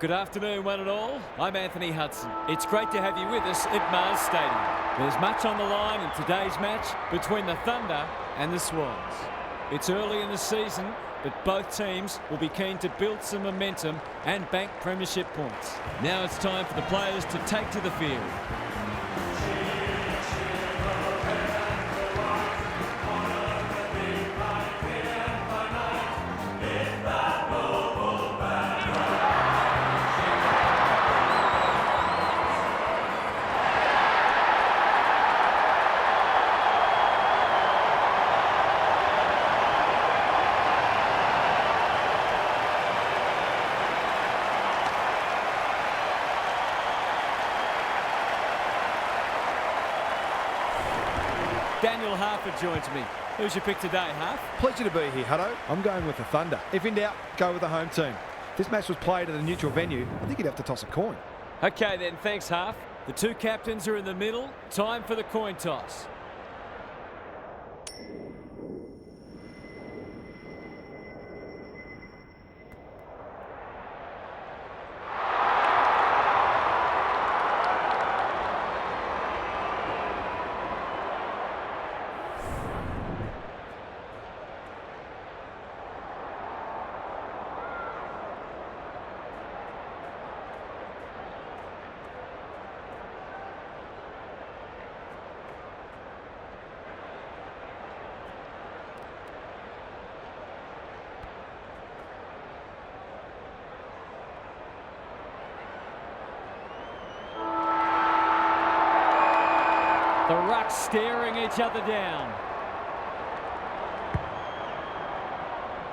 Good afternoon, one and all. I'm Anthony Hudson. It's great to have you with us at Mars Stadium. There's much on the line in today's match between the Thunder and the Swans. It's early in the season, but both teams will be keen to build some momentum and bank premiership points. Now it's time for the players to take to the field. Daniel Harford joins me. Who's your pick today, Harf? Pleasure to be here, Hutto. I'm going with the Thunder. If in doubt, go with the home team. If this match was played at a neutral venue, I think you'd have to toss a coin. Okay then, thanks Harf. The two captains are in the middle. Time for the coin toss. The rucks staring each other down.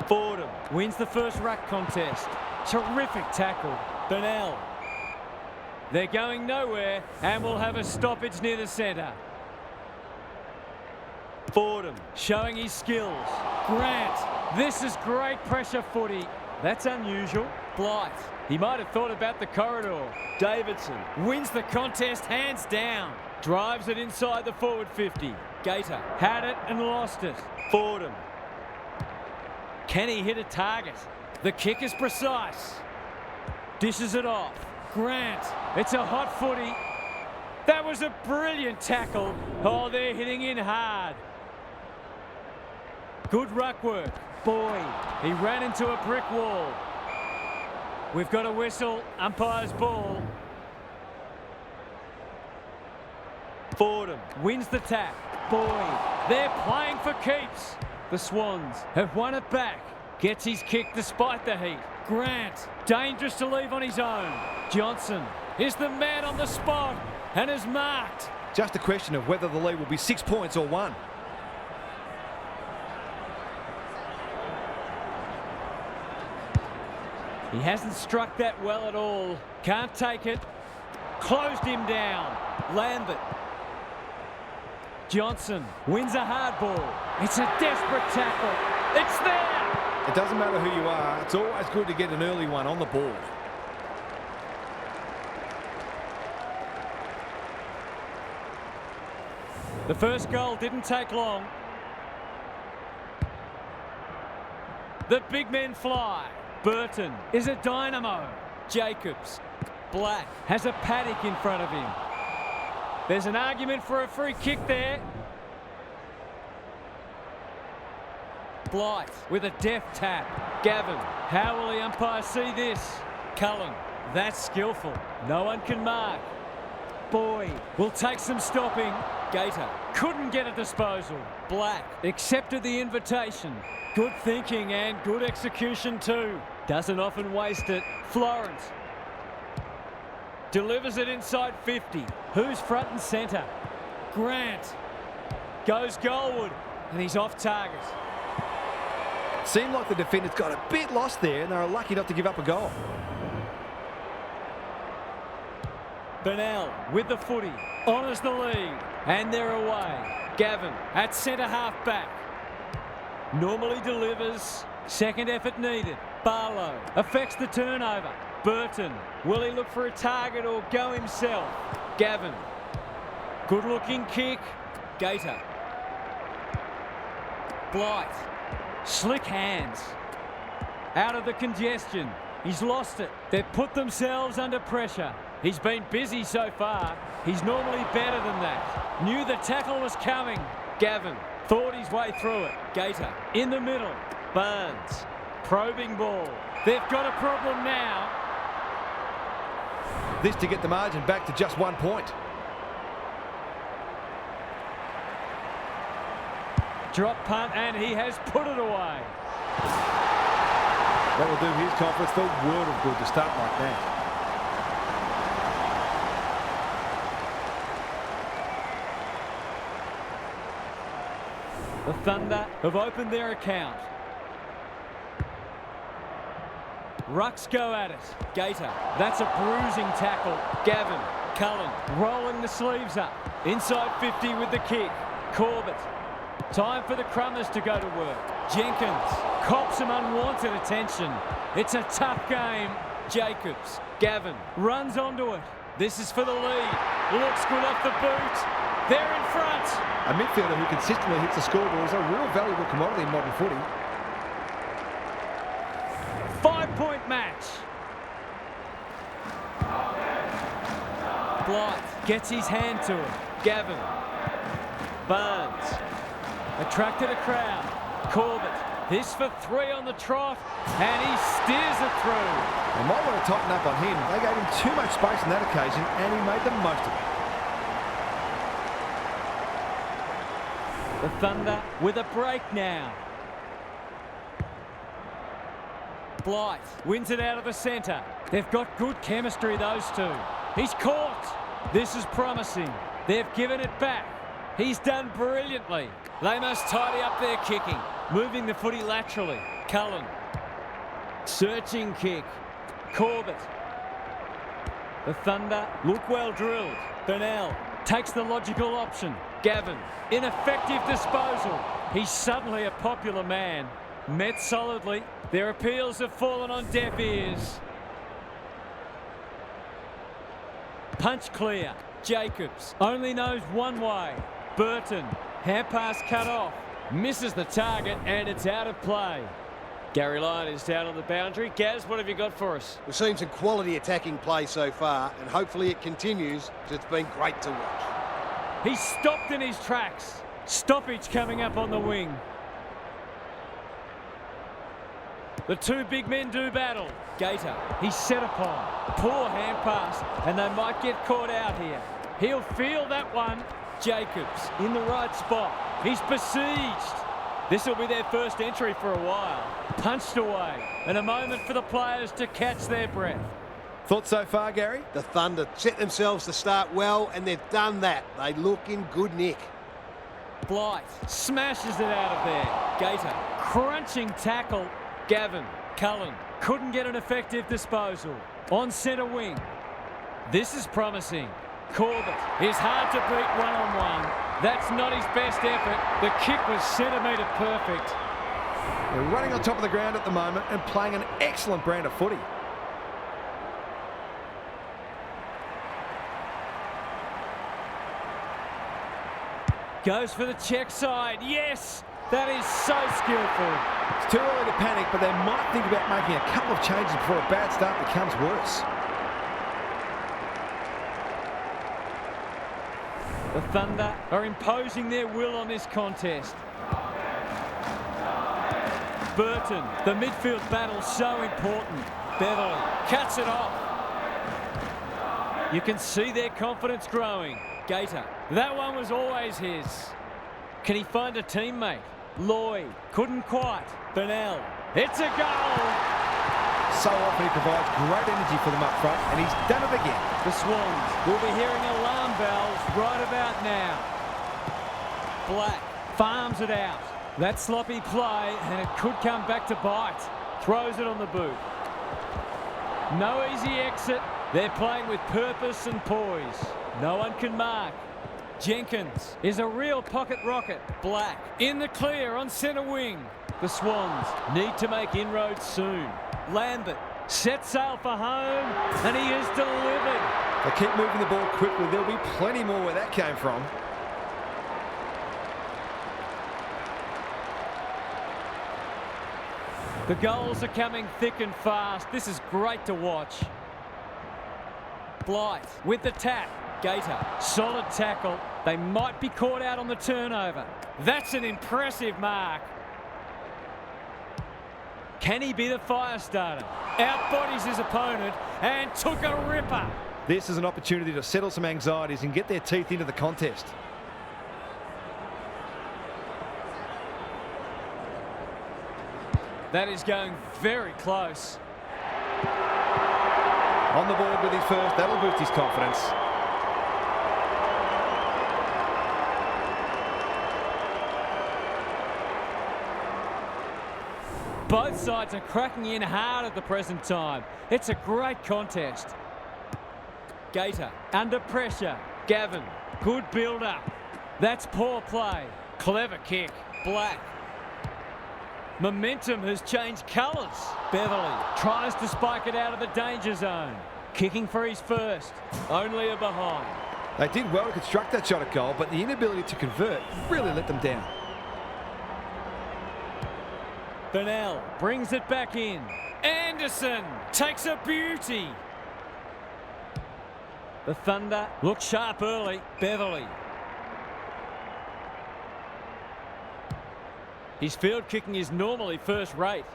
Fordham wins the first ruck contest. Terrific tackle. Burnell. They're going nowhere and will have a stoppage near the centre. Fordham showing his skills. Grant. This is great pressure footy. That's unusual. Blight. He might have thought about the corridor. Davidson wins the contest hands down. Drives it inside the forward 50. Gator had it and lost it. Fordham. Can he hit a target? The kick is precise. Dishes it off. Grant. It's a hot footy. That was a brilliant tackle. Oh, they're hitting in hard. Good ruck work. Boyd. He ran into a brick wall. We've got a whistle. Umpire's ball. Fordham wins the tap. Boyd. They're playing for keeps. The Swans have won it back. Gets his kick despite the heat. Grant. Dangerous to leave on his own. Johnson is the man on the spot and is marked. Just a question of whether the lead will be 6 points or 1. He hasn't struck that well at all. Can't take it. Closed him down. Lambert. Johnson wins a hard ball. It's a desperate tackle. It's there. It doesn't matter who you are. It's always good to get an early one on the board. The first goal didn't take long. The big men fly. Burton is a dynamo. Jacobs. Black has a paddock in front of him. There's an argument for a free kick there. Blight with a deft tap. Gavin. How will the umpire see this? Cullen. That's skillful. No one can mark. Boyd will take some stopping. Gator couldn't get a disposal. Black accepted the invitation. Good thinking and good execution too. Doesn't often waste it. Florence delivers it inside 50. Who's front and centre? Grant goes goalward and he's off target. Seemed like the defenders got a bit lost there and they were lucky not to give up a goal. Burnell with the footy. Honours the lead. And they're away. Gavin at centre half back. Normally delivers. Second effort needed. Barlow affects the turnover. Burton. Will he look for a target or go himself? Gavin. Good looking kick. Gator. Blight. Slick hands. Out of the congestion. He's lost it. They've put themselves under pressure. He's been busy so far. He's normally better than that. Knew the tackle was coming. Gavin thought his way through it. Gator in the middle. Barnes. Probing ball. They've got a problem now. This to get the margin back to just 1 point. Drop punt, and he has put it away. That will do his confidence the world of good to start like that. The Thunder have opened their account. Rucks go at it. Gator. That's a bruising tackle. Gavin. Cullen rolling the sleeves up. Inside 50 with the kick. Corbett. Time for the Crummers to go to work. Jenkins cops some unwanted attention. It's a tough game. Jacobs. Gavin runs onto it. This is for the lead. Looks good off the boot. They're in front. A midfielder who consistently hits the scoreboard is a real valuable commodity in modern footy. 5-point match. Blight gets his hand to it. Gavin. Barnes. Attracted a crowd. Corbett. This for 3 on the trot. And he steers it through. They might want to tighten up on him. They gave him too much space on that occasion and he made the most of it. The Thunder with a break now. Blight wins it out of the centre. They've got good chemistry, those two. He's caught. This is promising. They've given it back. He's done brilliantly. They must tidy up their kicking. Moving the footy laterally. Cullen. Searching kick. Corbett. The Thunder look well drilled. Burnell takes the logical option. Gavin. Ineffective disposal. He's suddenly a popular man. Met solidly. Their appeals have fallen on deaf ears. Punch clear. Jacobs only knows one way. Burton. Hand pass cut off. Misses the target and it's out of play. Gary Lyon is down on the boundary. Gaz, what have you got for us? We've seen some quality attacking play so far and hopefully it continues because it's been great to watch. He's stopped in his tracks. Stoppage coming up on the wing. The two big men do battle. Gator, he's set upon. Poor hand pass, and they might get caught out here. He'll feel that one. Jacobs in the right spot. He's besieged. This will be their first entry for a while. Punched away, and a moment for the players to catch their breath. Thoughts so far, Gary? The Thunder set themselves to start well and they've done that. They look in good nick. Blight smashes it out of there. Gator, crunching tackle. Gavin, Cullen, couldn't get an effective disposal. On centre wing. This is promising. Corbett is hard to beat one-on-one. That's not his best effort. The kick was centimetre perfect. They're running on top of the ground at the moment and playing an excellent brand of footy. Goes for the check side. Yes! That is so skillful. It's too early to panic, but they might think about making a couple of changes before a bad start becomes worse. The Thunder are imposing their will on this contest. Burton, the midfield battle so important. Beverly cuts it off. You can see their confidence growing. Gator, that one was always his. Can he find a teammate? Lloyd, couldn't quite. Burnell, it's a goal! So often he provides great energy for them up front, and he's done it again. The Swans will be hearing alarm bells right about now. Black farms it out. That sloppy play, and it could come back to bite. Throws it on the boot. No easy exit. They're playing with purpose and poise. No one can mark. Jenkins is a real pocket rocket. Black in the clear on centre wing. The Swans need to make inroads soon. Lambert sets sail for home, and he is delivered. They keep moving the ball quickly. There'll be plenty more where that came from. The goals are coming thick and fast. This is great to watch. Blight with the tap. Gator, solid tackle. They might be caught out on the turnover. That's an impressive mark. Can he be the fire starter? Outbodies his opponent and took a ripper. This is an opportunity to settle some anxieties and get their teeth into the contest. That is going very close. On the board with his first, that'll boost his confidence. Both sides are cracking in hard at the present time. It's a great contest. Gator under pressure. Gavin, good build-up. That's poor play. Clever kick. Black. Momentum has changed colours. Beverly tries to spike it out of the danger zone. Kicking for his first. Only a behind. They did well to construct that shot at goal, but the inability to convert really let them down. Burnell brings it back in. Anderson takes a beauty. The Thunder look sharp early. Beverly. His field kicking is normally first rate.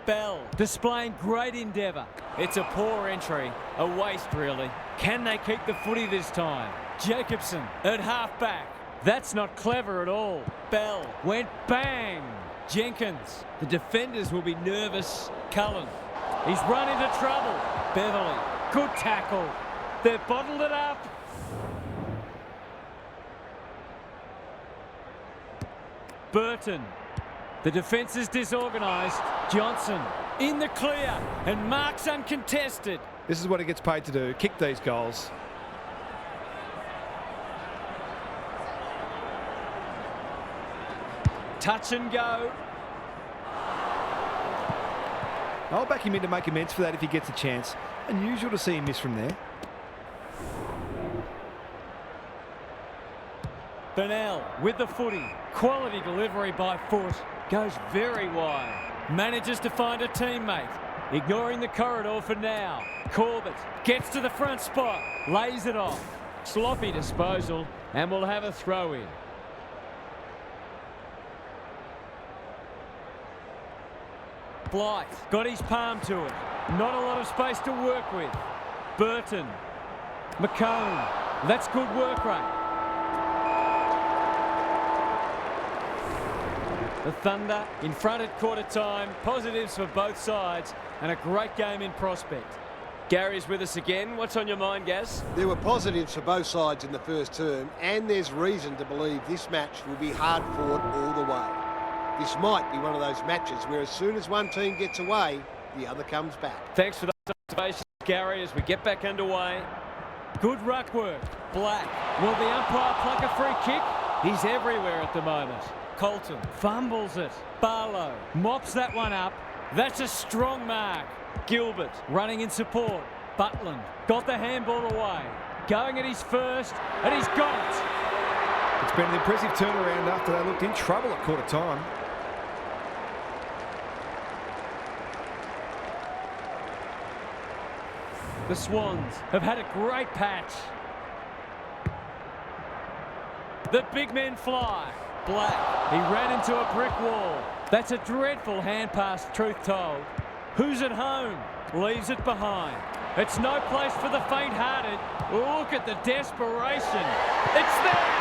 Bell displaying great endeavour. It's a poor entry, a waste really. Can they keep the footy this time? Jacobson at half-back. That's not clever at all. Bell went bang. Jenkins. The defenders will be nervous. Cullen. He's run into trouble. Beverly. Good tackle. They've bottled it up. Burton. The defence is disorganised. Johnson in the clear and marks uncontested. This is what he gets paid to do, kick these goals. Touch and go. I'll back him in to make amends for that if he gets a chance. Unusual to see him miss from there. Burnell with the footy. Quality delivery by foot. Goes very wide. Manages to find a teammate. Ignoring the corridor for now. Corbett gets to the front spot. Lays it off. Sloppy disposal and will have a throw in. Blight got his palm to it. Not a lot of space to work with. Burton. McComb. That's good work rate. The Thunder in front at quarter time. Positives for both sides and a great game in prospect. Gary's with us again. What's on your mind, Gaz? There were positives for both sides in the first term, and there's reason to believe this match will be hard-fought all the way. This might be one of those matches where as soon as one team gets away, the other comes back. Thanks for those observations, Gary, as we get back underway. Good ruck work. Black. Will the umpire pluck a free kick? He's everywhere at the moment. Colton fumbles it. Barlow mops that one up. That's a strong mark. Gilbert running in support. Butland got the handball away. Going at his first, and he's got it. It's been an impressive turnaround after they looked in trouble at quarter time. The Swans have had a great patch. The big men fly. Black. He ran into a brick wall. That's a dreadful hand pass, truth told. Who's at home? Leaves it behind. It's no place for the faint-hearted. Look at the desperation. It's there!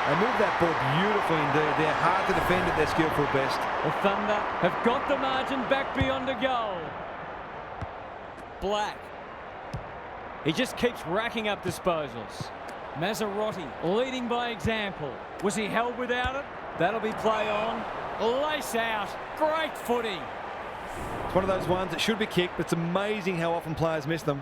They moved that ball beautifully indeed. They're hard to defend at their skillful best. The Thunder have got the margin back beyond a goal. Black. He just keeps racking up disposals. Mazzarotti leading by example. Was he held without it? That'll be play on. Lace out. Great footy. It's one of those ones that should be kicked, but it's amazing how often players miss them.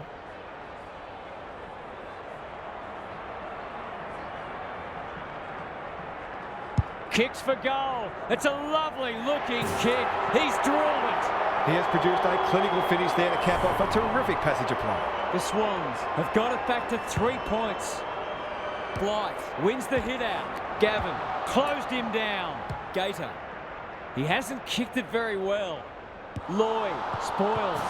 Kicks for goal. It's a lovely looking kick. He's drilled it. He has produced a clinical finish there to cap off a terrific passage of play. The Swans have got it back to 3 points. Blight wins the hit out. Gavin closed him down. Gator He hasn't kicked it very well. Lloyd spoils.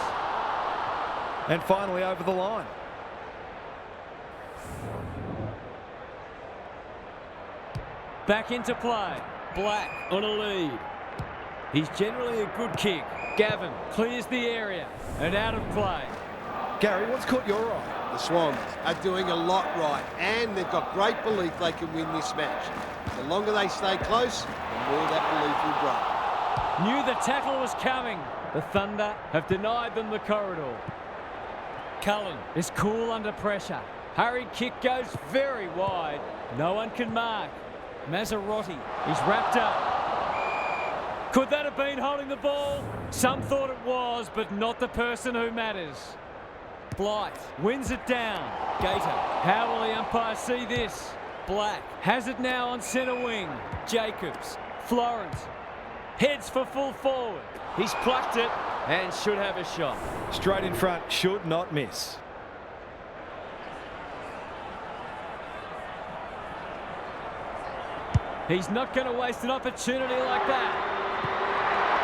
And finally over the line. Back into play. Black on a lead. He's generally a good kick. Gavin clears the area and out of play. Gary, what's caught your eye? The Swans are doing a lot right, and they've got great belief they can win this match. The longer they stay close, the more that belief will grow. Knew the tackle was coming. The Thunder have denied them the corridor. Cullen is cool under pressure. Hurried kick goes very wide. No one can mark. Maserati is wrapped up. Could that have been holding the ball? Some thought it was, but not the person who matters. Blight wins it down. Gator, how will the umpire see this? Black has it now on centre wing. Jacobs, Florence, heads for full forward. He's plucked it and should have a shot. Straight in front, should not miss. He's not going to waste an opportunity like that.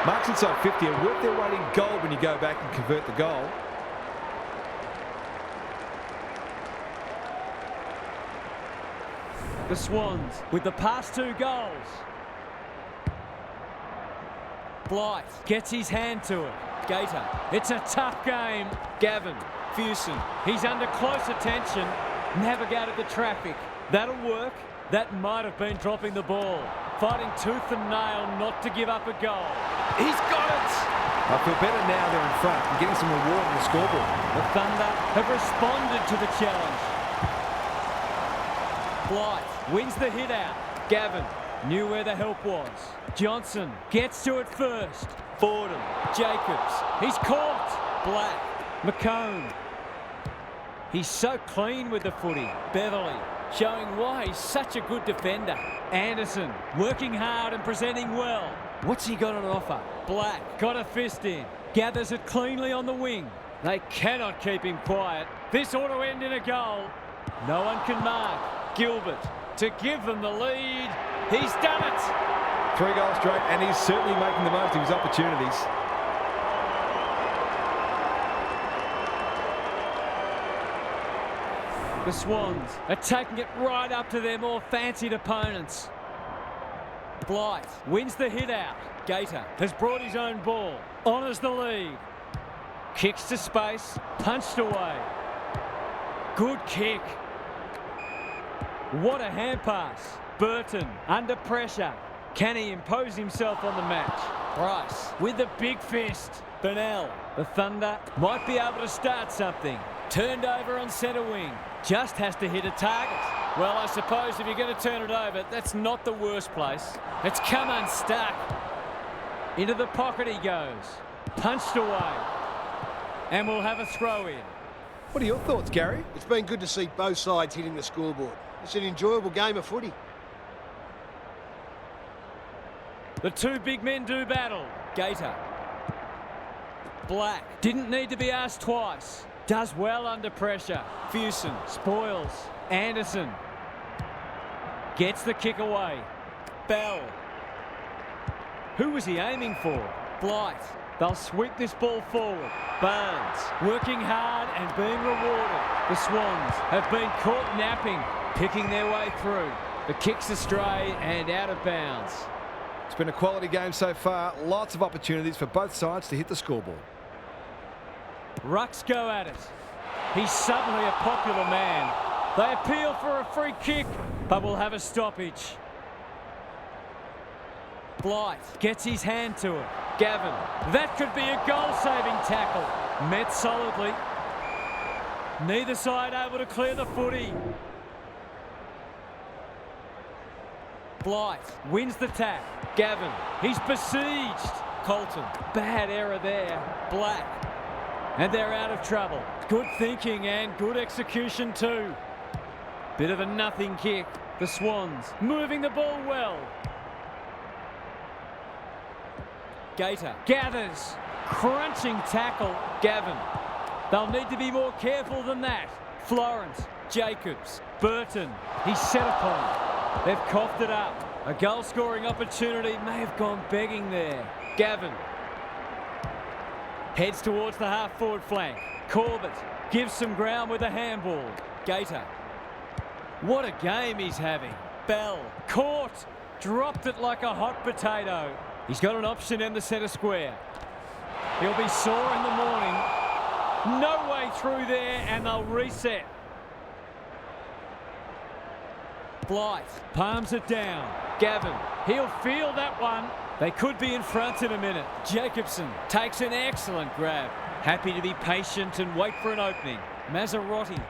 Marks inside 50 are worth their weight in gold when you go back and convert the goal. The Swans with the past 2 goals. Blight gets his hand to it. Gator, it's a tough game. Gavin, Fuson, he's under close attention. Navigated the traffic. That'll work. That might have been dropping the ball. Fighting tooth and nail not to give up a goal. He's got it! I feel better now they're in front and getting some reward on the scoreboard. The Thunder have responded to the challenge. Blight wins the hit out. Gavin knew where the help was. Johnson gets to it first. Fordham, Jacobs, he's caught. Black, McComb. He's so clean with the footy. Beverly showing why he's such a good defender. Anderson working hard and presenting well. What's he got on offer? Black got a fist in. Gathers it cleanly on the wing. They cannot keep him quiet. This ought to end in a goal. No one can mark. Gilbert to give them the lead. He's done it. 3 goals straight, and he's certainly making the most of his opportunities. The Swans are taking it right up to their more fancied opponents. Blight wins the hit out. Gator has brought his own ball. Honours the lead. Kicks to space. Punched away. Good kick. What a hand pass. Burton under pressure. Can he impose himself on the match? Bryce with the big fist. Burnell. The Thunder might be able to start something. Turned over on centre wing. Just has to hit a target. Well, I suppose if you're going to turn it over, that's not the worst place. It's come unstuck. Into the pocket he goes. Punched away. And we'll have a throw in. What are your thoughts, Gary? It's been good to see both sides hitting the scoreboard. It's an enjoyable game of footy. The 2 big men do battle. Gator. Black didn't need to be asked twice. Does well under pressure. Fuson spoils. Anderson gets the kick away. Bell. Who was he aiming for? Blight. They'll sweep this ball forward. Barnes working hard and being rewarded. The Swans have been caught napping, picking their way through. The kick's astray and out of bounds. It's been a quality game so far. Lots of opportunities for both sides to hit the scoreboard. Rucks go at it. He's suddenly a popular man. They appeal for a free kick, but will have a stoppage. Blight gets his hand to it. Gavin, that could be a goal-saving tackle. Met solidly. Neither side able to clear the footy. Blight wins the tap. Gavin, he's besieged. Colton, bad error there. Black. And they're out of trouble. Good thinking and good execution too. Bit of a nothing kick. The Swans moving the ball well. Gator gathers. Crunching tackle. Gavin. They'll need to be more careful than that. Florence, Jacobs, Burton. He's set upon. They've coughed it up. A goal-scoring opportunity may have gone begging there. Gavin heads towards the half-forward flank. Corbett gives some ground with a handball. Gator. What a game he's having. Bell caught. Dropped it like a hot potato. He's got an option in the centre square. He'll be sore in the morning. No way through there, and they'll reset. Blight palms it down. Gavin, he'll feel that one. They could be in front in a minute. Jacobson takes an excellent grab. Happy to be patient and wait for an opening. Mazzarotti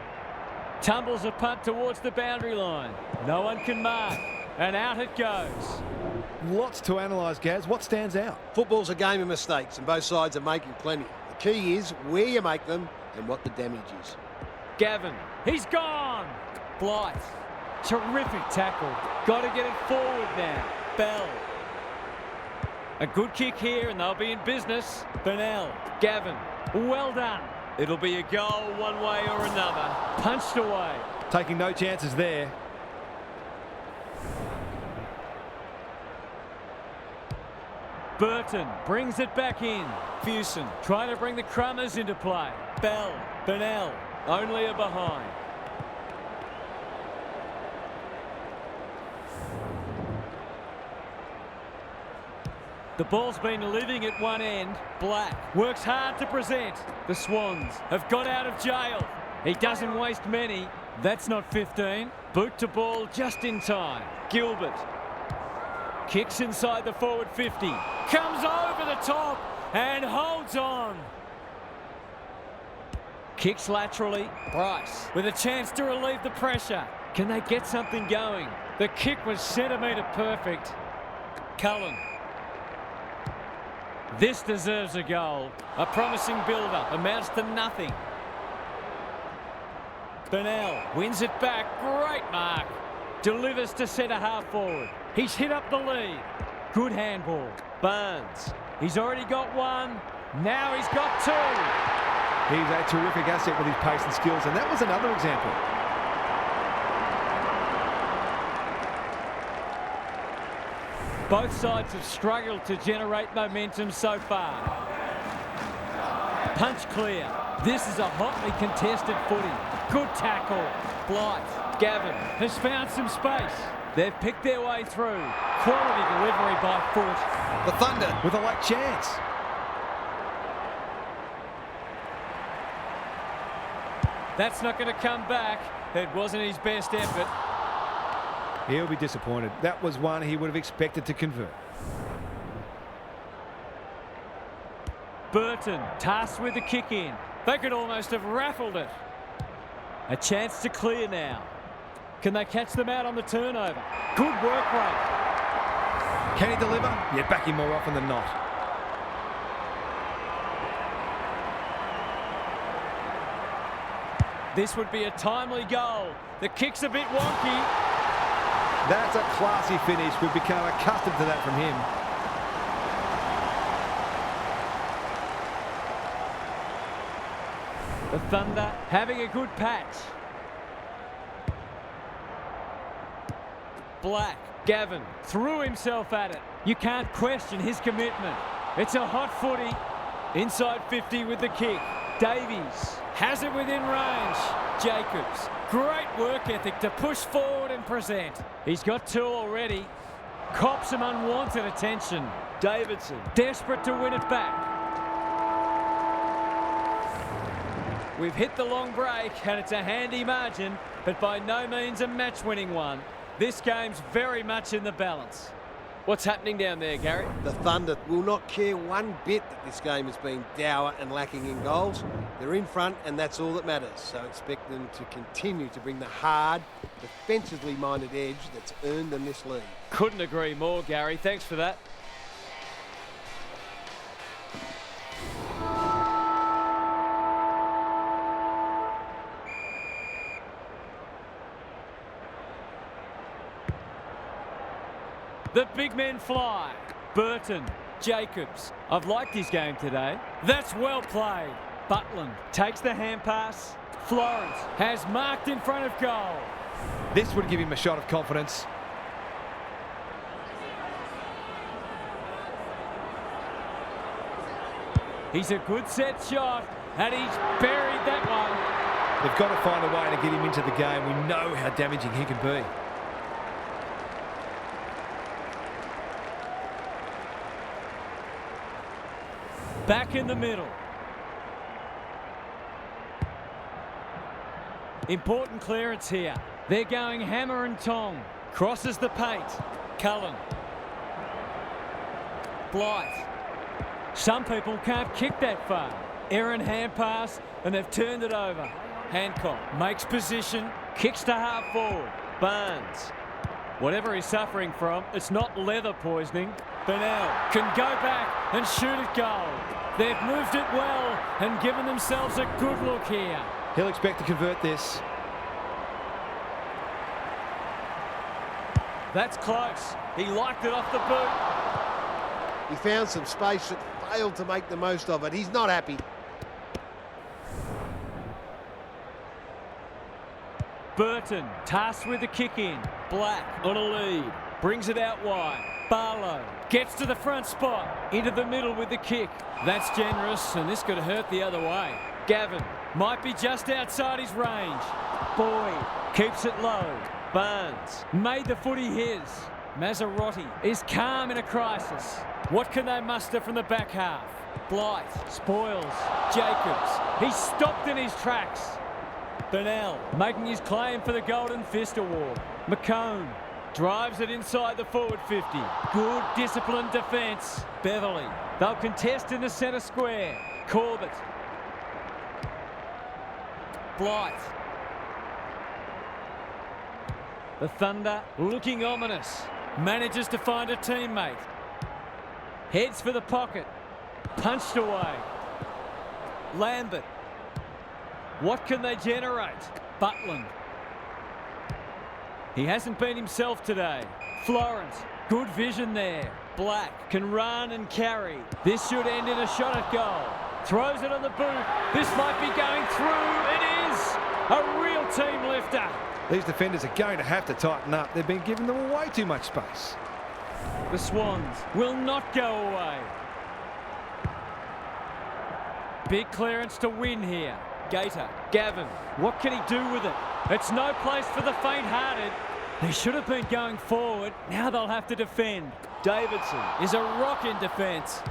tumbles a punt towards the boundary line. No one can mark, and out it goes. Lots to analyse, Gaz. What stands out? Football's a game of mistakes, and both sides are making plenty. The key is where you make them and what the damage is. Gavin, he's gone. Blight, terrific tackle. Got to get it forward now. Bell. A good kick here, and they'll be in business. Burnell, Gavin, well done. It'll be a goal one way or another. Punched away. Taking no chances there. Burton brings it back in. Fuson trying to bring the Crummers into play. Bell, Burnell, only a behind. The ball's been living at one end. Black works hard to present. The Swans have got out of jail. He doesn't waste many. That's not 15. Boot to ball just in time. Gilbert kicks inside the forward 50. Comes over the top and holds on. Kicks laterally. Bryce with a chance to relieve the pressure. Can they get something going? The kick was centimetre perfect. Cullen. This deserves a goal. A promising build-up amounts to nothing. Burnell wins it back. Great mark. Delivers to centre half forward. He's hit up the lead. Good handball. Barnes. He's already got one. Now he's got two. He's a terrific asset with his pace and skills, and that was another example. Both sides have struggled to generate momentum so far. Punch clear. This is a hotly contested footy. Good tackle. Blight. Gavin has found some space. They've picked their way through. Quality delivery by foot. The Thunder with a late chance. That's not going to come back. It wasn't his best effort. He'll be disappointed. That was one he would have expected to convert. Burton tasked with the kick in. They could almost have raffled it. A chance to clear now. Can they catch them out on the turnover? Good work rate. Can he deliver? Yeah, back him more often than not. This would be a timely goal. The kick's a bit wonky. That's a classy finish. We've become accustomed to that from him. The Thunder having a good patch. Black, Gavin threw himself at it. You can't question his commitment. It's a hot footy. Inside 50 with the kick. Davies has it within range. Jacobs, great work ethic to push forward and present. He's got two already. Cops some unwanted attention. Davidson, desperate to win it back. We've hit the long break, and it's a handy margin, but by no means a match-winning one. This game's very much in the balance. What's happening down there, Gary? The Thunder will not care one bit that this game has been dour and lacking in goals. They're in front, and that's all that matters. So expect them to continue to bring the hard, defensively minded edge that's earned them this lead. Couldn't agree more, Gary. Thanks for that. The big men fly. Burton, Jacobs. I've liked his game today. That's well played. Butland takes the hand pass. Florence has marked in front of goal. This would give him a shot of confidence. He's a good set shot, and he's buried that one. They've got to find a way to get him into the game. We know how damaging he can be. Back in the middle. Important clearance here. They're going hammer and tong. Crosses the paint. Cullen. Blythe. Some people can't kick that far. Errant hand pass, and they've turned it over. Hancock makes position, kicks to half forward. Barnes. Whatever he's suffering from, it's not leather poisoning. Burnell can go back and shoot at goal. They've moved it well and given themselves a good look here. He'll expect to convert this. That's close. He liked it off the boot. He found some space that failed to make the most of it. He's not happy. Burton tasked with the kick in. Black on a lead. Brings it out wide. Barlow gets to the front spot. Into the middle with the kick. That's generous, and this could hurt the other way. Gavin might be just outside his range. Boyd keeps it low. Barnes made the footy his. Mazzarotti is calm in a crisis. What can they muster from the back half? Blythe spoils. Jacobs. He's stopped in his tracks. Burnell making his claim for the Golden Fist Award. McCone drives it inside the forward 50. Good disciplined defence. Beverley. They'll contest in the centre square. Corbett. Blythe. The Thunder looking ominous. Manages to find a teammate. Heads for the pocket. Punched away. Lambert. What can they generate? Butland. He hasn't been himself today. Florence. Good vision there. Black can run and carry. This should end in a shot at goal. Throws it on the boot. This might be going through. It is a real team lifter. These defenders are going to have to tighten up. They've been giving them way too much space. The Swans will not go away. Big clearance to win here. Gator. Gavin. What can he do with it? It's no place for the faint-hearted. They should have been going forward. Now they'll have to defend. Davidson is a rock in defence.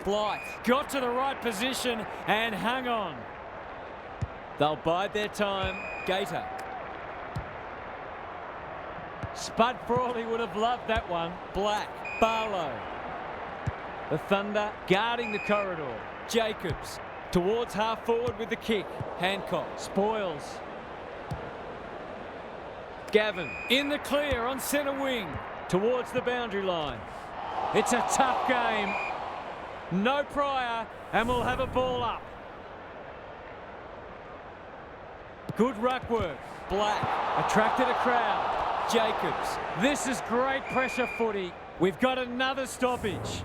Blythe got to the right position and hung on. They'll bide their time. Gator. Spud Frawley would have loved that one. Black. Barlow. The Thunder guarding the corridor. Jacobs towards half forward with the kick. Hancock spoils. Gavin in the clear on centre wing towards the boundary line. It's a tough game. No Pryor, and we'll have a ball up. Good ruck work. Black attracted a crowd. Jacobs. This is great pressure footy. We've got another stoppage.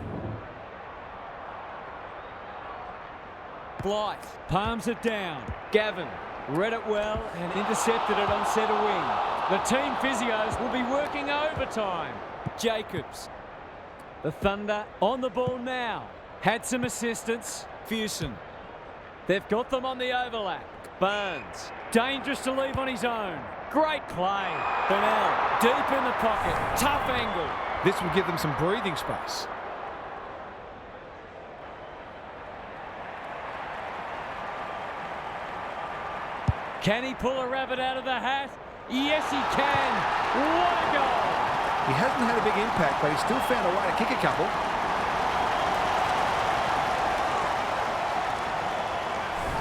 Blythe palms it down. Gavin read it well and intercepted it on centre wing. The team physios will be working overtime. Jacobs. The Thunder on the ball now. Had some assistance. Fuson. They've got them on the overlap. Barnes. Dangerous to leave on his own. Great play. Burnell deep in the pocket. Tough angle. This will give them some breathing space. Can he pull a rabbit out of the hat? Yes, he can. What a goal. He hasn't had a big impact, but he's still found a way to kick a couple.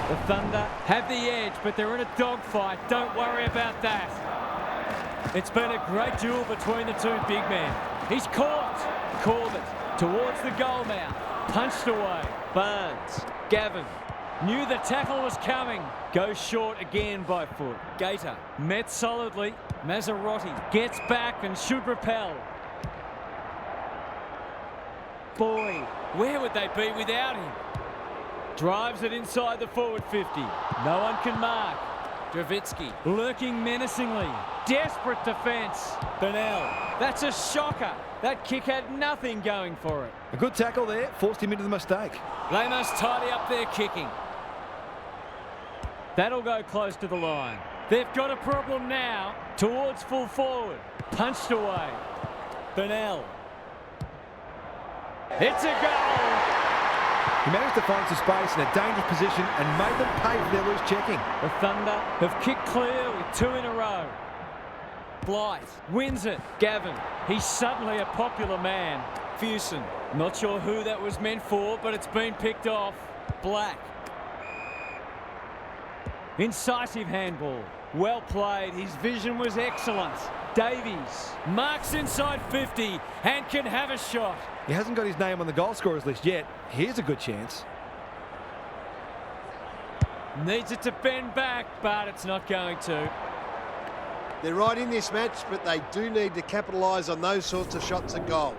The Thunder have the edge, but they're in a dogfight. Don't worry about that. It's been a great duel between the two big men. He's caught. Corbett towards the goal mouth. Punched away. Barnes. Gavin. Knew the tackle was coming. Goes short again by foot. Gator met solidly. Mazzarotti gets back and should repel. Boyd, where would they be without him? Drives it inside the forward 50. No one can mark. Dravitsky lurking menacingly. Desperate defence. Burnell. That's a shocker. That kick had nothing going for it. A good tackle there, forced him into the mistake. They must tidy up their kicking. That'll go close to the line. They've got a problem now. Towards full forward. Punched away. Burnell. It's a goal. He managed to find some space in a dangerous position and made them pay for their loose checking. The Thunder have kicked clear with 2 in a row. Blight wins it. Gavin, he's suddenly a popular man. Fuson, not sure who that was meant for, but it's been picked off. Black. Incisive handball. Well played. His vision was excellent. Davies marks inside 50 and can have a shot. He hasn't got his name on the goal scorers list yet. Here's a good chance. Needs it to bend back, but it's not going to. They're right in this match, but they do need to capitalise on those sorts of shots at goal.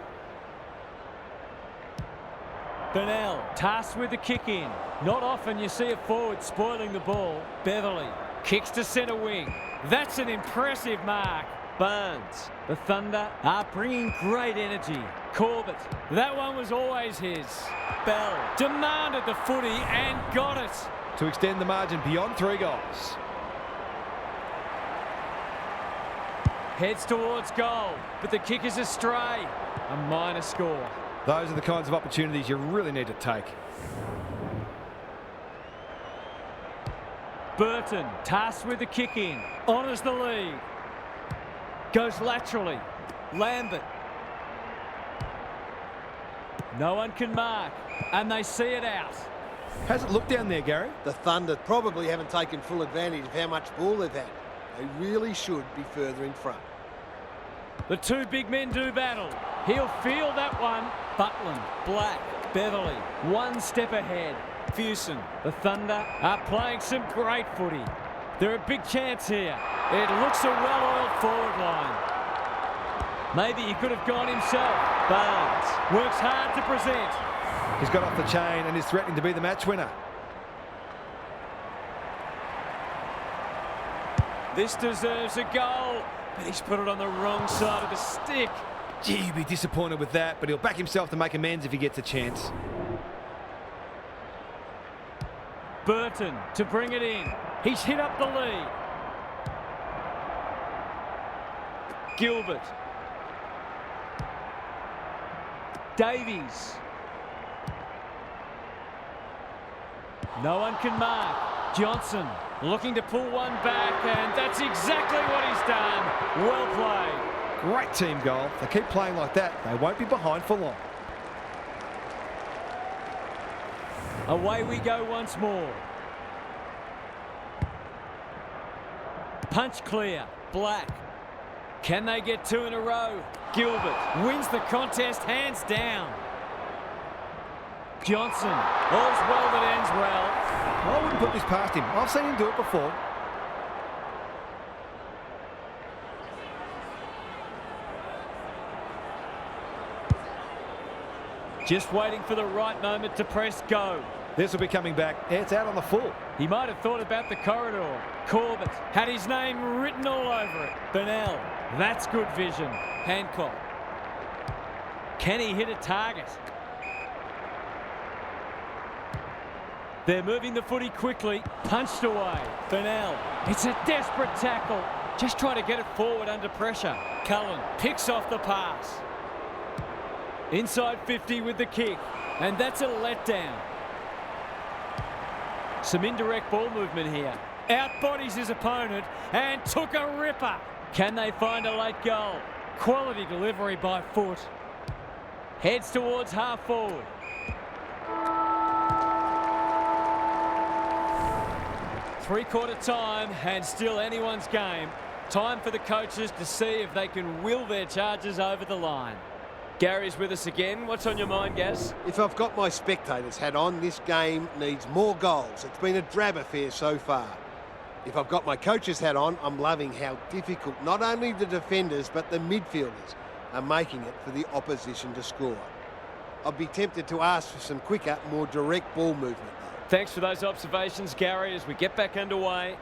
Burnell tasked with the kick in. Not often you see a forward spoiling the ball. Beverley kicks to centre wing. That's an impressive mark. Barnes. The Thunder are bringing great energy. Corbett. That one was always his. Bell demanded the footy and got it. To extend the margin beyond 3 goals. Heads towards goal, but the kick is astray. A minor score. Those are the kinds of opportunities you really need to take. Burton tasked with the kick in. Honours the lead. Goes laterally. Lambert. No one can mark, and they see it out. How's it look down there, Gary? The Thunder probably haven't taken full advantage of how much ball they've had. They really should be further in front. The 2 big men do battle. He'll field that one. Butland, Black, Beverley, 1 step ahead. Fuson. The Thunder are playing some great footy. They're a big chance here. It looks a well-oiled forward line. Maybe he could have gone himself. Barnes works hard to present. He's got off the chain and is threatening to be the match winner. This deserves a goal, but he's put it on the wrong side of the stick. Gee, he'd be disappointed with that, but he'll back himself to make amends if he gets a chance. Burton to bring it in. He's hit up the lead. Gilbert. Davies. No one can mark. Johnson looking to pull one back, and that's exactly what he's done. Well played. Great team goal. If they keep playing like that, they won't be behind for long. Away we go once more. Punch clear. Black. Can they get 2 in a row? Gilbert wins the contest hands down. Johnson. All's well that ends well. I wouldn't put this past him. I've seen him do it before. Just waiting for the right moment to press go. This will be coming back. It's out on the full. He might have thought about the corridor. Corbett had his name written all over it. Burnell. That's good vision. Hancock. Can he hit a target? They're moving the footy quickly. Punched away. Burnell. It's a desperate tackle. Just try to get it forward under pressure. Cullen picks off the pass. Inside 50 with the kick. And that's a letdown. Some indirect ball movement here. Outbodies his opponent and took a ripper. Can they find a late goal? Quality delivery by foot. Heads towards half forward. Three-quarter time and still anyone's game. Time for the coaches to see if they can will their charges over the line. Gary's with us again. What's on your mind, Gaz? If I've got my spectator's hat on, this game needs more goals. It's been a drab affair so far. If I've got my coach's hat on, I'm loving how difficult not only the defenders but the midfielders are making it for the opposition to score. I'd be tempted to ask for some quicker, more direct ball movement though. Thanks for those observations, Gary, as we get back underway.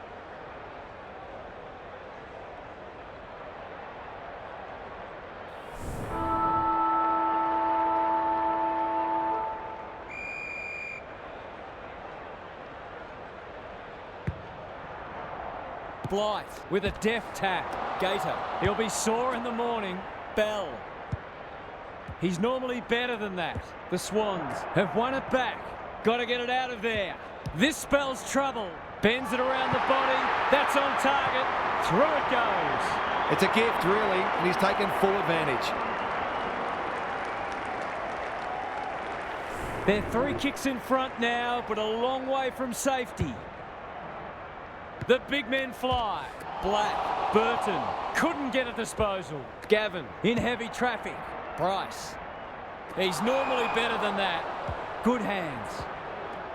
Blight with a deft tap. Gator. He'll be sore in the morning. Bell. He's normally better than that. The Swans have won it back. Got to get it out of there. This spells trouble. Bends it around the body. That's on target. Through it goes. It's a gift, really, and he's taken full advantage. They're 3 kicks in front now, but a long way from safety. The big men fly. Black. Burton. Couldn't get a disposal. Gavin in heavy traffic. Bryce. He's normally better than that. Good hands.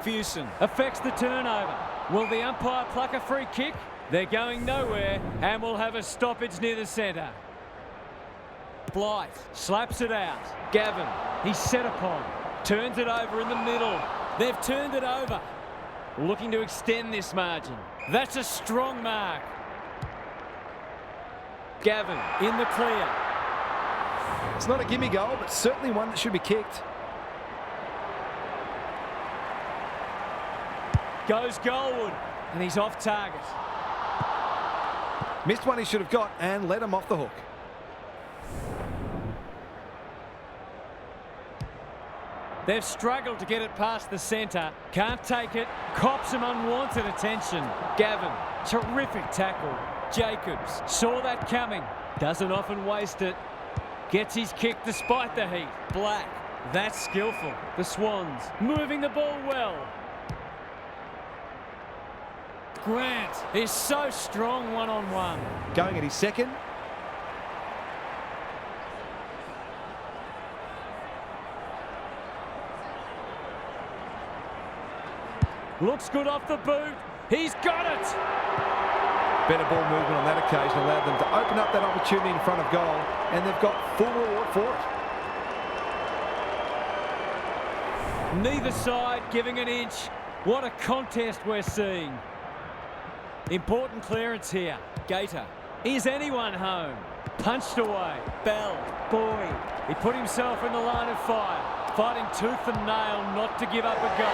Fuson affects the turnover. Will the umpire pluck a free kick? They're going nowhere, and we'll have a stoppage near the centre. Blight slaps it out. Gavin, he's set upon. Turns it over in the middle. They've turned it over. Looking to extend this margin. That's a strong mark. Gavin in the clear. It's not a gimme goal, but certainly one that should be kicked. Goes Goldwood, and he's off target. Missed one he should have got and let him off the hook. They've struggled to get it past the centre. Can't take it. Cops some unwanted attention. Gavin, terrific tackle. Jacobs saw that coming. Doesn't often waste it. Gets his kick despite the heat. Black, that's skillful. The Swans moving the ball well. Grant is so strong one-on-one. Going at his second. Looks good off the boot. He's got it. Better ball movement on that occasion allowed them to open up that opportunity in front of goal, and they've got full reward for it. Neither side giving an inch. What a contest we're seeing. Important clearance here. Gator. Is anyone home? Punched away. Bell. Boyd. He put himself in the line of fire. Fighting tooth and nail not to give up a goal.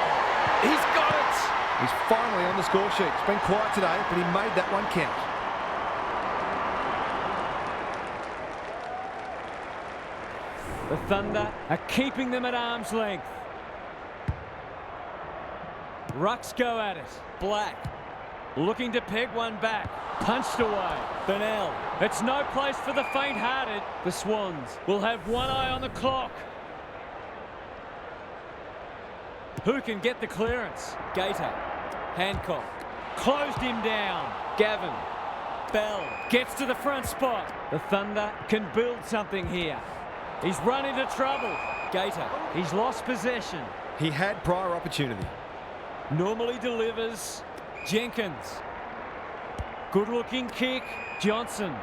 He's got it! He's finally on the score sheet. It's been quiet today, but he made that one count. The Thunder are keeping them at arm's length. Rucks go at it. Black. Looking to peg one back. Punched away. Bennell. It's no place for the faint-hearted. The Swans will have one eye on the clock. Who can get the clearance? Gator. Hancock. Closed him down. Gavin. Bell gets to the front spot. The Thunder can build something here. He's run into trouble. Gator. He's lost possession. He had prior opportunity. Normally delivers. Jenkins. Good-looking kick. Johnson.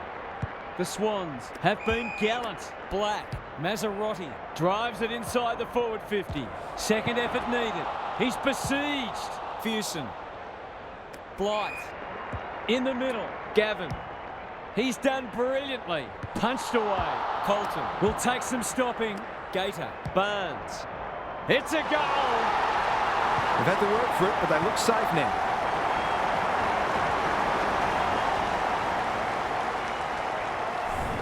The Swans have been gallant. Black. Maserati drives it inside the forward 50. Second effort needed. He's besieged. Fuson. Blight. In the middle. Gavin. He's done brilliantly. Punched away. Colton will take some stopping. Gator. Barnes. It's a goal. They've had to work for it, but they look safe now.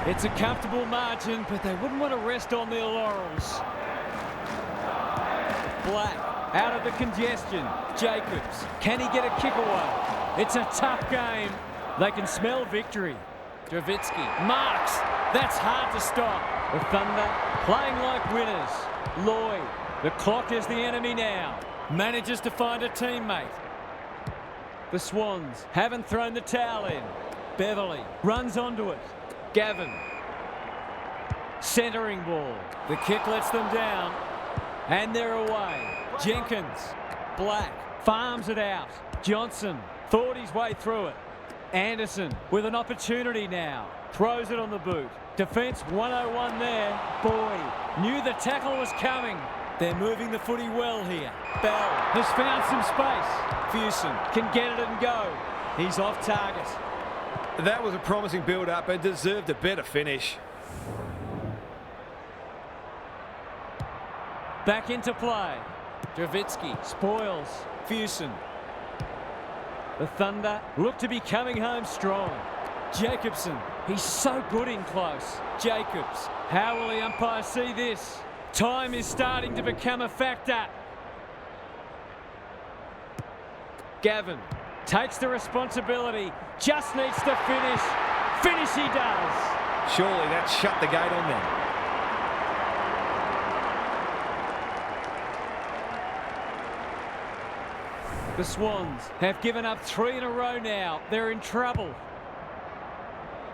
It's a comfortable margin, but they wouldn't want to rest on their laurels. Black, out of the congestion. Jacobs, can he get a kick away? It's a tough game. They can smell victory. Dravitsky marks. That's hard to stop. The Thunder playing like winners. Lloyd, the clock is the enemy now. Manages to find a teammate. The Swans haven't thrown the towel in. Beverly runs onto it. Gavin. Centering ball. The kick lets them down. And they're away. Jenkins. Black. Farms it out. Johnson thought his way through it. Anderson with an opportunity now. Throws it on the boot. Defence 101 there. Boyd knew the tackle was coming. They're moving the footy well here. Bell has found some space. Fuson can get it and go. He's off target. That was a promising build-up and deserved a better finish. Back into play. Dravitsky spoils. Fuson. The Thunder look to be coming home strong. Jacobson, he's so good in close. Jacobs, how will the umpire see this? Time is starting to become a factor. Gavin takes the responsibility, just needs to finish. Finish he does. Surely that's shut the gate on them. The Swans have given up 3 in a row now. They're in trouble.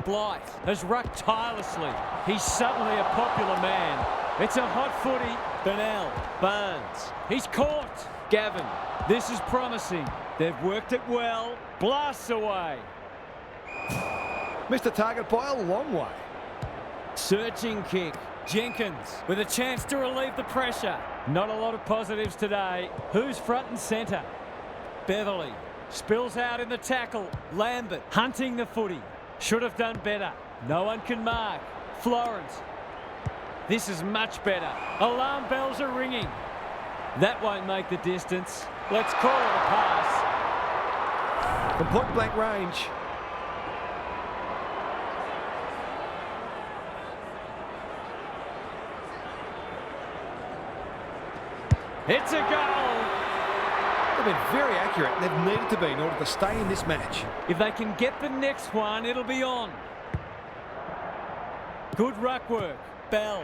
Blight has rucked tirelessly. He's suddenly a popular man. It's a hot footy. Burnell, Barnes. He's caught. Gavin, this is promising. They've worked it well. Blasts away. Missed the target by a long way. Searching kick. Jenkins with a chance to relieve the pressure. Not a lot of positives today. Who's front and centre? Beverly spills out in the tackle. Lambert hunting the footy. Should have done better. No one can mark. Florence. This is much better. Alarm bells are ringing. That won't make the distance. Let's call it a pass. From point blank range. It's a goal. They've been very accurate. They've needed to be in order to stay in this match. If they can get the next one, it'll be on. Good ruck work. Bell.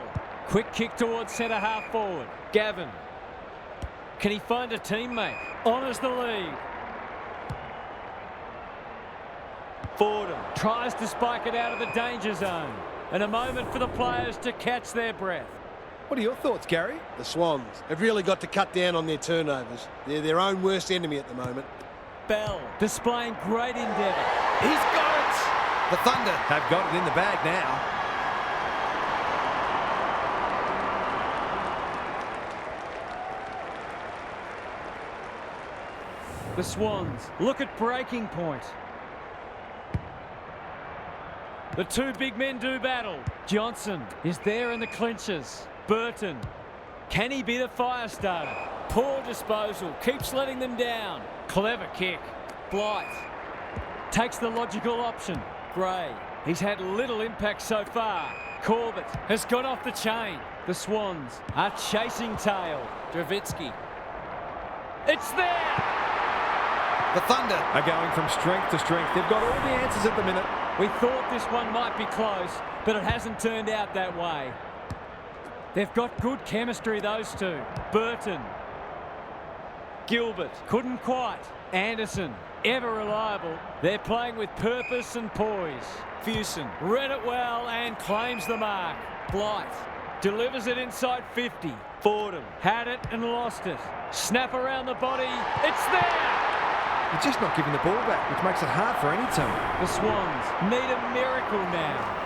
Quick kick towards centre half forward. Gavin. Can he find a teammate? Honours the lead. Fordham tries to spike it out of the danger zone. And a moment for the players to catch their breath. What are your thoughts, Gary? The Swans have really got to cut down on their turnovers. They're their own worst enemy at the moment. Bell displaying great endeavour. He's got it! The Thunder have got it in the bag now. The Swans look at breaking point. The two big men do battle. Johnson is there in the clinches. Burton, can he be the fire starter? Poor disposal, keeps letting them down. Clever kick. Blight takes the logical option. Gray, he's had little impact so far. Corbett has gone off the chain. The Swans are chasing tail. Dravitsky. It's there! The Thunder are going from strength to strength. They've got all the answers at the minute. We thought this one might be close, but it hasn't turned out that way. They've got good chemistry, those two. Burton. Gilbert. Couldn't quite. Anderson. Ever reliable. They're playing with purpose and poise. Fuson. Read it well and claims the mark. Blight. Delivers it inside 50. Fordham. Had it and lost it. Snap around the body. It's there! They're just not giving the ball back, which makes it hard for any team. The Swans need a miracle now.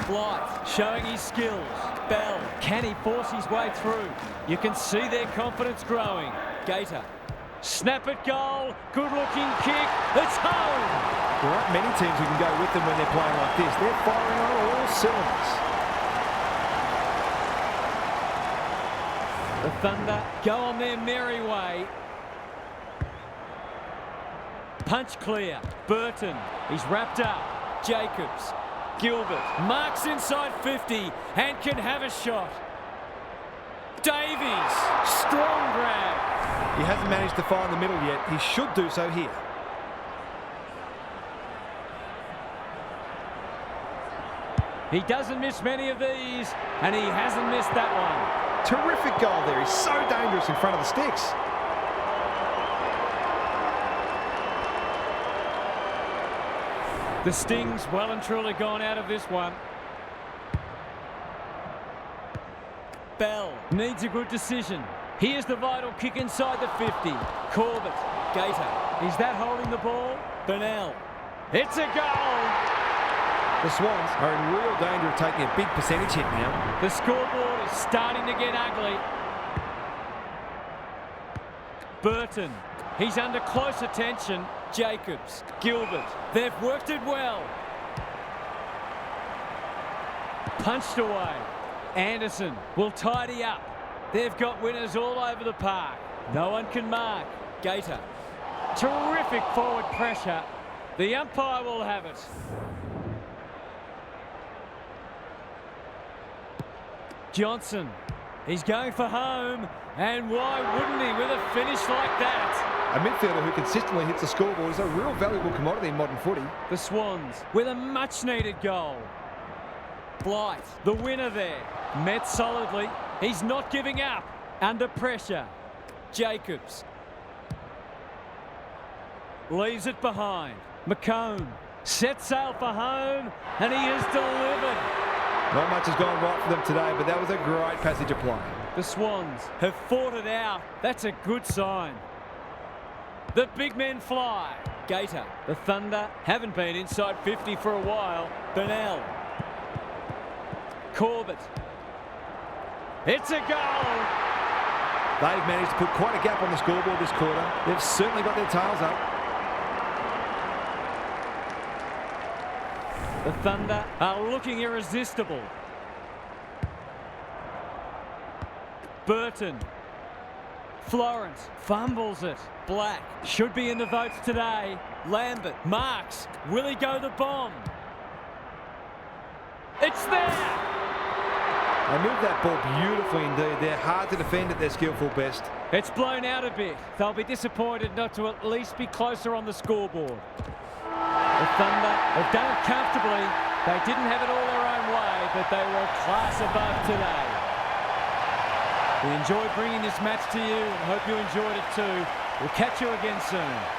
Blight showing his skills. Bell, can he force his way through? You can see their confidence growing. Gator, snap at goal, good looking kick, it's home! There aren't many teams who can go with them when they're playing like this. They're firing on all cylinders. The Thunder go on their merry way. Punch clear. Burton, he's wrapped up. Jacobs. Gilbert marks inside 50 and can have a shot. Davies, strong grab. He hasn't managed to find the middle yet. He should do so here. He doesn't miss many of these, and he hasn't missed that one. Terrific goal there. He's so dangerous in front of the sticks. The Sting's well and truly gone out of this one. Bell needs a good decision. Here's the vital kick inside the 50. Corbett, Gator. Is that holding the ball? Burnell. It's a goal! The Swans are in real danger of taking a big percentage hit now. The scoreboard is starting to get ugly. Burton. He's under close attention. Jacobs, Gilbert, they've worked it well. Punched away. Anderson will tidy up. They've got winners all over the park. No one can mark. Gator. Terrific forward pressure. The umpire will have it. Johnson. He's going for home. And why wouldn't he with a finish like that? A midfielder who consistently hits the scoreboard is a real valuable commodity in modern footy. The Swans with a much-needed goal. Blight, the winner there. Met solidly. He's not giving up. Under pressure. Jacobs. Leaves it behind. McCone sets sail for home, and he has delivered. Not much has gone right for them today, but that was a great passage of play. The Swans have fought it out. That's a good sign. The big men fly. Gator. The Thunder haven't been inside 50 for a while. Burnell. Corbett. It's a goal. They've managed to put quite a gap on the scoreboard this quarter. They've certainly got their tails up. The Thunder are looking irresistible. Burton. Florence fumbles it. Black should be in the votes today. Lambert marks. Will he go the bomb? It's there! They moved that ball beautifully indeed. They're hard to defend at their skillful best. It's blown out a bit. They'll be disappointed not to at least be closer on the scoreboard. The Thunder have done it comfortably. They didn't have it all their own way, but they were a class above today. We enjoyed bringing this match to you and hope you enjoyed it too. We'll catch you again soon.